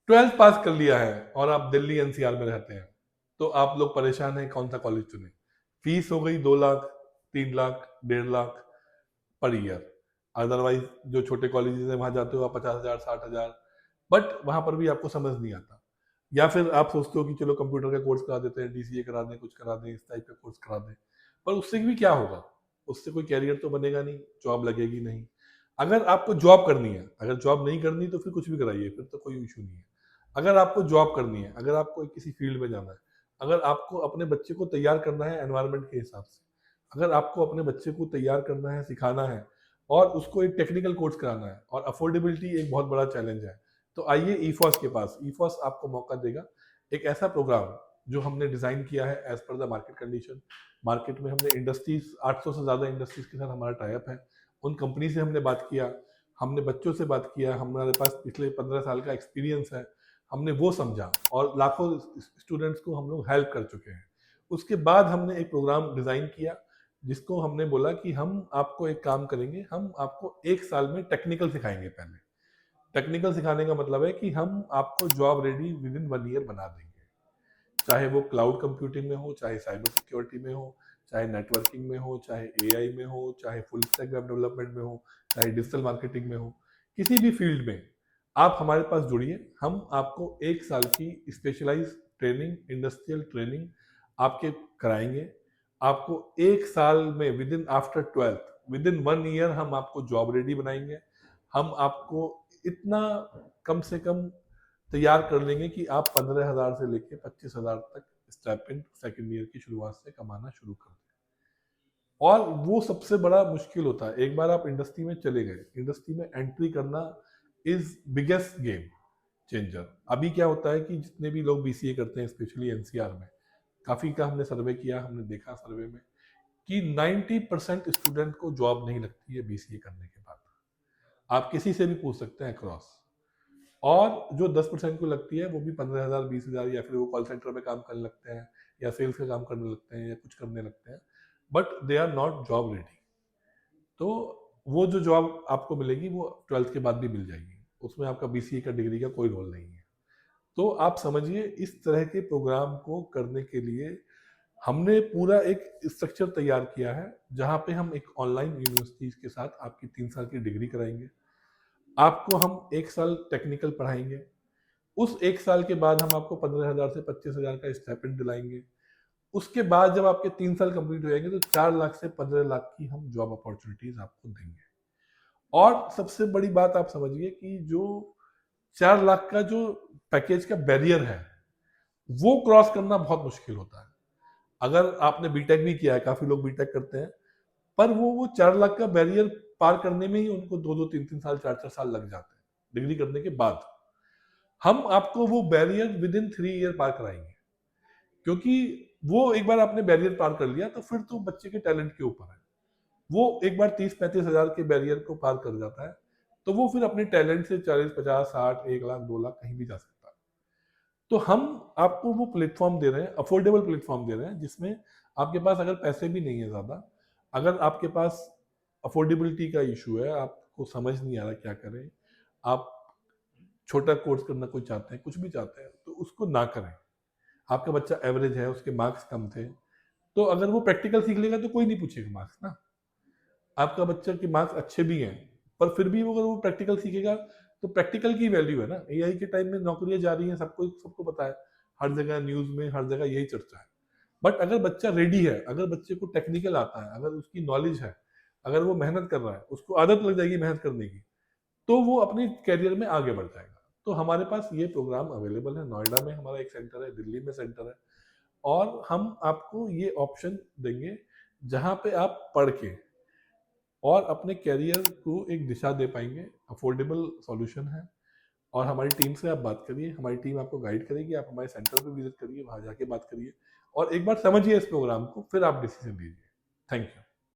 12th पास कर लिया है और आप दिल्ली एनसीआर में रहते हैं, तो आप लोग परेशान हैं कौन सा कॉलेज चुने। फीस हो गई 2 lakh, 3 lakh, 1.5 lakh per year. Otherwise जो छोटे कॉलेजेस हैं वहां जाते हो आप 50,000, 60,000, बट वहां पर भी आपको समझ नहीं आता। या फिर आप सोचते हो कि चलो कंप्यूटर का कोर्स करा देते हैं, डीसीए करा दें, कुछ करा दें, इस टाइप का कोर्स करा दें, पर उससे भी क्या होगा? उससे कोई कैरियर तो बनेगा नहीं, जॉब लगेगी नहीं। अगर आपको जॉब करनी है, अगर जॉब नहीं करनी तो फिर कुछ भी कराइए, फिर तो कोई इशू नहीं है। अगर आपको जॉब करनी है, अगर आपको किसी फील्ड में जाना है, अगर आपको अपने बच्चे को तैयार करना है एनवायरनमेंट के हिसाब से, अगर आपको अपने बच्चे को तैयार करना है, सिखाना है और उसको एक टेक्निकल कोर्स कराना है, और अफोर्डेबिलिटी एक बहुत बड़ा चैलेंज है, तो आइए ईफॉस के पास। ईफॉस आपको मौका देगा, एक ऐसा प्रोग्राम जो हमने डिजाइन किया है as per the market condition. Market में हमने इंडस्ट्रीज, 800 से ज्यादा इंडस्ट्रीज के साथ हमारा टाइप है। उन कंपनी से हमने बात किया, हमने बच्चों से बात किया, हमारे पास पिछले 15 साल का एक्सपीरियंस है, हमने वो समझा और लाखों स्टूडेंट्स को हम लोग हेल्प कर चुके हैं। उसके बाद हमने एक प्रोग्राम डिजाइन किया जिसको हमने बोला कि हम आपको एक काम करेंगे, हम आपको 1 साल में टेक्निकल सिखाएंगे। पहले टेक्निकल सिखाने का मतलब है कि हम आपको job ready with in 1 year बना देंगे, चाहे वो क्लाउड कंप्यूटिंग में हो, चाहे साइबर सिक्योरिटी में हो, चाहे नेटवर्किंग में हो, चाहे एआई में हो, चाहे फुल स्टैक वेब डेवलपमेंट में हो, चाहे डिजिटल मार्केटिंग में हो, किसी भी फील्ड में आप हमारे पास जुड़िए। हम आपको 1 साल की स्पेशलाइज ट्रेनिंग, इंडस्ट्रियल ट्रेनिंग आपके कराएंगे। आपको 1 साल में with in after 12th, with in 1 year हम आपको जॉब रेडी बनाएंगे। हम आपको इतना कम से कम तैयार कर लेंगे कि आप 15,000 से लेके 25,000 तक स्टाइपेंड सेकेंड ईयर की शुरुआत से कमाना शुरू कर दें। और वो सबसे बड़ा मुश्किल होता है, एक बार आप इंडस्ट्री में चले गए, इंडस्ट्री में एंट्री करना इज बिगेस्ट गेम चेंजर। अभी क्या होता है कि जितने भी लोग बीसीए करते हैं, स्पेशली एनसीआर में, काफी का हमने सर्वे किया, हमने देखा सर्वे में कि 90% स्टूडेंट को जॉब नहीं लगती है बीसीए करने के बाद। आप किसी से भी पूछ सकते हैं अक्रॉस। और जो 10% को लगती है वो भी 15,000, 20,000, या फिर वो कॉल सेंटर में काम करने लगते हैं, या सेल्स का काम करने लगते हैं, या कुछ करने लगते हैं, but they are not job ready. तो वो जो जॉब आपको मिलेगी वो 12th के बाद भी मिल जाएगी, उसमें आपका बीसीए का डिग्री का कोई रोल नहीं है। तो आप समझिए, इस तरह के प्रोग्राम को करने के लिए हमने पूरा एक स्ट्रक्चर तैयार किया है, जहां पे हम एक ऑनलाइन यूनिवर्सिटीज के साथ आपकी 3 साल की डिग्री कराएंगे। आपको हम 1 साल टेक्निकल पढ़ाएंगे। उस 1 साल के बाद हम आपको 15,000 से 25,000 का स्टाइपेंड दिलाएंगे। उसके बाद जब आपके 3 साल कंप्लीट हो जाएंगे तो 4 लाख से 15 लाख की हम जॉब अपॉर्चुनिटीज आपको देंगे। और सबसे बड़ी बात आप समझिए कि जो 4 लाख का जो पैकेज का बैरियर है, वो क्रॉस करना बहुत मुश्किल होता है। अगर आपने बीटेक भी किया है, काफी लोग बीटेक करते हैं, पर वो 4 लाख का बैरियर पार करने में ही उनको 2-2, 3-3 साल, 4-4 साल लग जाते हैं डिग्री करने के बाद। हम आपको वो बैरियर विद इन 3 ईयर पार कराएंगे, क्योंकि वो एक बार आपने बैरियर पार कर लिया तो फिर तो बच्चे के टैलेंट के ऊपर है। वो एक बार 30-35 हजार के बैरियर को पार कर जाता है तो वो फिर अपने टैलेंट से 40-50-60, 1 लाख, 2 लाख कहीं भी जा सकता है। तो हम आपको वो प्लेटफॉर्म दे रहे हैं, अफोर्डेबल प्लेटफॉर्म दे रहे हैं, जिसमें आपके पास अगर पैसे भी नहीं है ज्यादा, अगर आपके पास अफोर्डेबिलिटी का इशू है, आपको समझ नहीं आ रहा क्या करें, आप छोटा कोर्स करना कोई चाहते हैं, कुछ भी चाहते हैं, तो उसको ना करें। आपका बच्चा एवरेज है, उसके मार्क्स कम थे, तो अगर वो प्रैक्टिकल सीख लेगा तो कोई नहीं पूछेगा मार्क्स ना। आपका बच्चा के मार्क्स अच्छे भी हैं, पर फिर भी अगर वो प्रैक्टिकल सीखेगा तो प्रैक्टिकल की वैल्यू है ना। एआई के टाइम में नौकरियां जा रही हैं, सबको सबको पता है, हर जगह न्यूज में, हर जगह यही चर्चा है। बट अगर बच्चा रेडी है, अगर बच्चे को टेक्निकल आता है, अगर उसकी नॉलेज है, अगर वो मेहनत कर रहा है, उसको आदत लग जाएगी मेहनत करने की, तो वो अपने करियर में आगे बढ़ जाएगा। तो हमारे पास ये प्रोग्राम अवेलेबल है, नोएडा में हमारा एक सेंटर है, दिल्ली में सेंटर है, और हम आपको ये ऑप्शन देंगे जहां पे आप पढ़ के और अपने करियर को एक दिशा दे पाएंगे। अफोर्डेबल सॉल्यूशन है। और हमारी टीम से आप बात करिए, हमारी टीम आपको गाइड करेगी, आप हमारे सेंटर पे विजिट करिए, वहां जाके बात करिए और एक बार समझिए इस प्रोग्राम को, फिर आप डिसीजन लीजिए। Thank you.